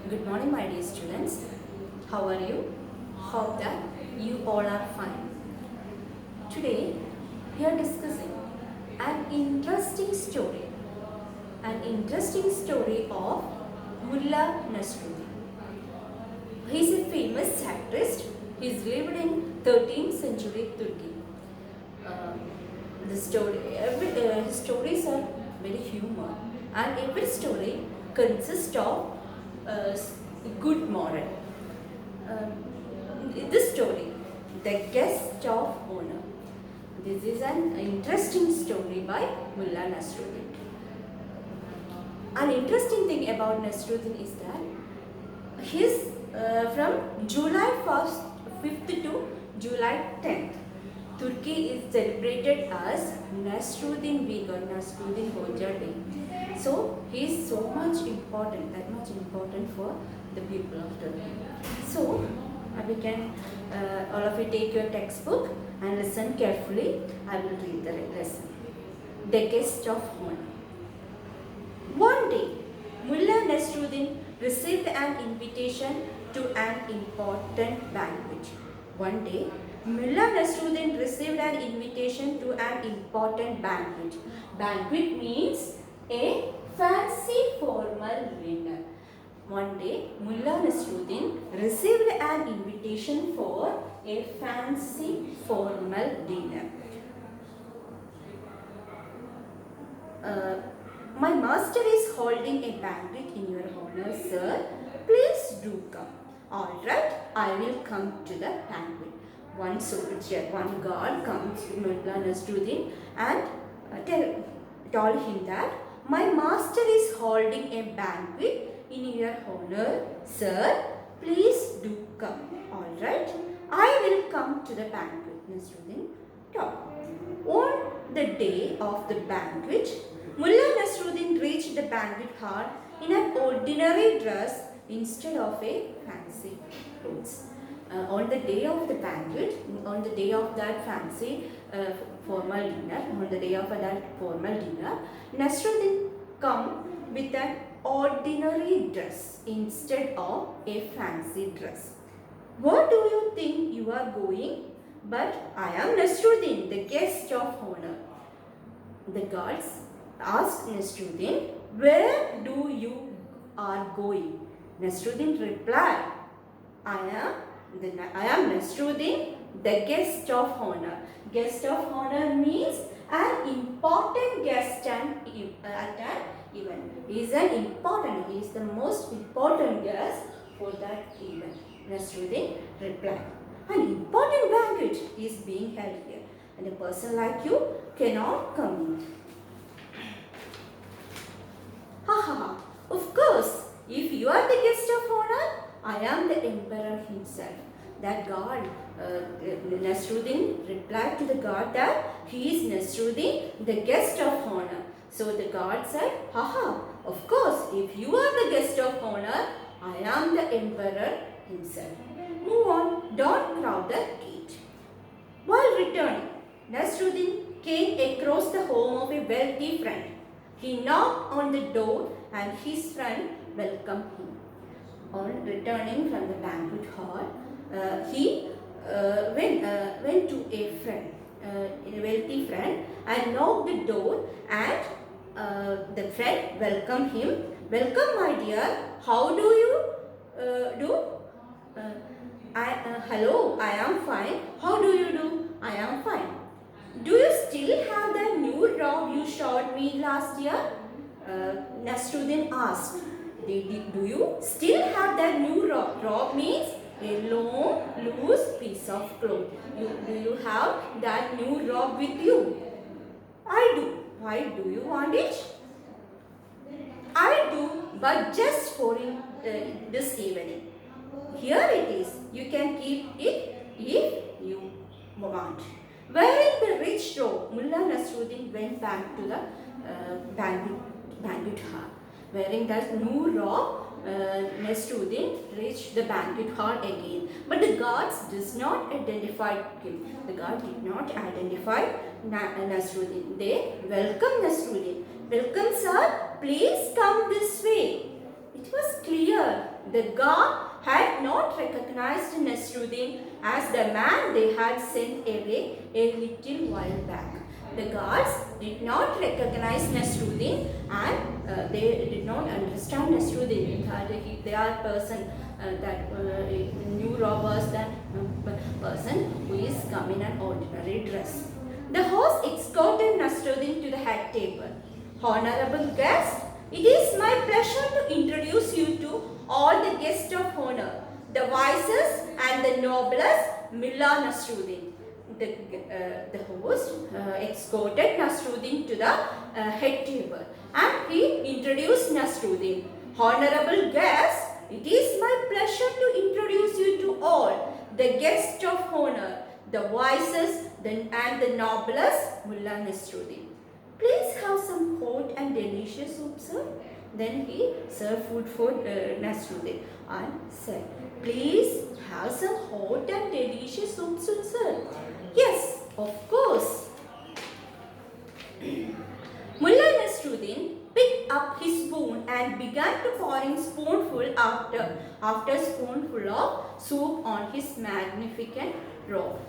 Good morning, my dear students. How are you? Hope that you all are fine. Today, we are discussing an interesting story. An interesting story of Mullah Nasruddin. He is a famous satirist. He lived in 13th century Turkey. Uh, his stories are very humor, and every story consists of good moral. This story, The Guest of Honor. This is an interesting story by Mullah Nasruddin. An interesting thing about Nasruddin is that his from July 1st, 5th to July 10th, Turkey is celebrated as Nasruddin Week or Nasruddin Hoja Day. So he is so much important, that much important for the people of Turkey. So we can, all of you take your textbook and listen carefully. I will read the lesson. The Guest of Honor. One day, Mullah Nasruddin received an invitation to an important banquet. One day, Mullah Nasruddin received an invitation to an important banquet. Banquet means a fancy formal dinner. One day, Mullah Nasruddin received an invitation for a fancy formal dinner. My master is holding a banquet in your honor, sir. Please do come. All right, I will come to the banquet. One soldier, one guard comes to Mullah Nasruddin and told him that my master is holding a banquet in your honor, sir. Please do come. All right, I will come to the banquet. Nasruddin told. On the day of the banquet, Mullah Nasruddin reached the banquet hall in an ordinary dress instead of a fancy clothes. On the day of the banquet, on the day of that fancy formal dinner, Nasruddin come with an ordinary dress instead of a fancy dress. What do you think you are going? But I am Nasruddin, the guest of honor. The guards asked Nasruddin, where do you are going? Nasruddin replied, I am Nasruddin, the guest of honor. Guest of honor means an important guest at an event. He is the most important guest for that event. Nasruddin replied, an important banquet is being held here, and a person like you cannot come in. Ha ha ha, of course, if you are the guest of honor, I am the emperor himself. That guard, Nasruddin replied to the guard that he is Nasruddin, the guest of honor. So the guard said, ha ha, of course, if you are the guest of honor, I am the emperor himself. Move on, don't crowd the gate. While returning, Nasruddin came across the home of a wealthy friend. He knocked on the door and his friend welcomed him. On returning from the banquet hall, he went to a friend, a wealthy friend, and knocked the door, and the friend welcomed him. Welcome, my dear. How do you do? Hello, I am fine. How do you do? I am fine. Do you still have the new robe you showed me last year? Nasruddin asked. Do you still have that new robe? Robe means a long, loose piece of cloth. Do you have that new robe with you? I do. Why do you want it? I do, but just for this evening. Here it is. You can keep it if you want. Wearing the rich robe, Mullah Nasruddin went back to the banquet hall. Wearing that new robe, Nasruddin reached the banquet hall again. But the guards did not identify him. The guard did not identify Nasruddin. They welcomed Nasruddin. Welcome, sir. Please come this way. It was clear the guard had not recognized Nasruddin as the man they had sent away a little while back. The guards did not recognize Nasruddin, and they did not understand Nasruddin. They are person that new robbers than person who is come in an ordinary dress. The host escorted Nasruddin to the head table. Honorable guest, it is my pleasure to introduce you to all the guests of honor, the wisest and the noblest Mullah Nasruddin. The host escorted Nasruddin to the head table, and he introduced Nasruddin. Honorable guests, it is my pleasure to introduce you to all the guests of honor, the wisest and the noblest Mullah Nasruddin. Please have some hot and delicious soup, sir. Then he served food for Nasruddin and said, please have some hot and delicious soup, sir. Yes, of course. Mullah Nasruddin picked up his spoon and began to pouring spoonful after spoonful of soup on his magnificent robe.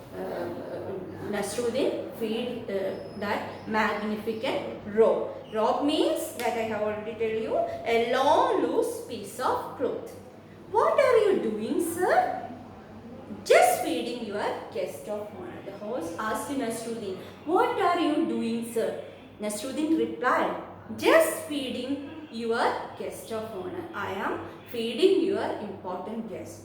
Nasruddin feed that magnificent robe. Robe means, like I have already told you, a long loose piece of cloth. What are you doing, sir? Just feeding your guest of honor. The host asked Nasruddin, what are you doing, sir? Nasruddin replied, just feeding your guest of honor. I am feeding your important guest.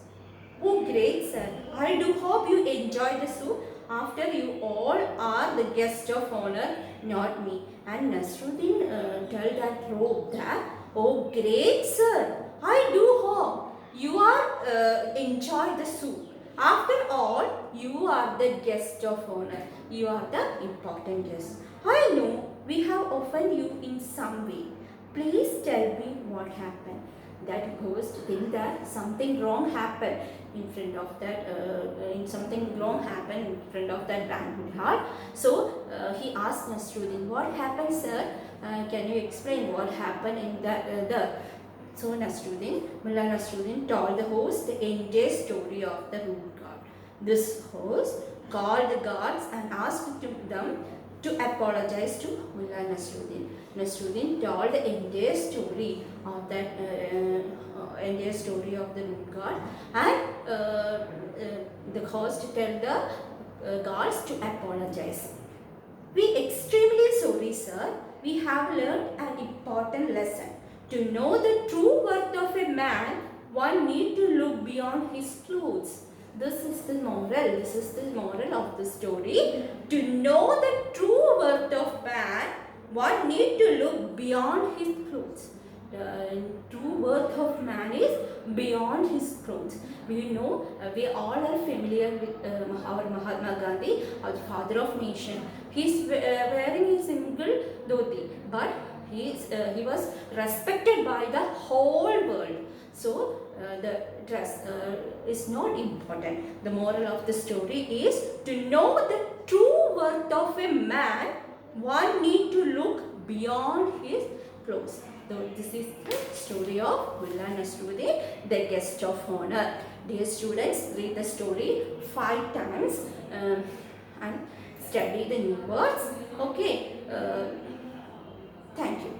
Oh, great, sir. I do hope you enjoy the soup. After you all are the guest of honor, not me. And Nasruddin told that robe that, oh, great, sir. I do hope you are enjoy the soup. After all, you are the guest of honor. You are the important guest. I know we have offended you in some way. Please tell me what happened. That host think that something wrong happened in front of that something wrong happened in front of that banquet hall. So he asked Nasruddin, what happened, sir? Can you explain what happened in that So Mullah Nasruddin told the host the entire story of the root guard. This host called the guards and asked them to apologize to Mullah Nasruddin. Nasruddin told the entire story of that entire story of the root guard, and the host told the guards to apologize. We extremely sorry, sir. We have learned an important lesson. To know the true worth of a man, one need to look beyond his clothes. This is the moral. This is the moral of the story. To know the true worth of man, one need to look beyond his clothes. The true worth of man is beyond his clothes. We know, we all are familiar with our Mahatma Gandhi, our father of nation. He is wearing a single dhoti, but he was respected by the whole world. So the dress is not important. The moral of the story is to know the true worth of a man, one need to look beyond his clothes. So this is the story of Mullah Nasruddin, the guest of honor. Dear students, read the story 5 times and study the new words. Okay. Thank you.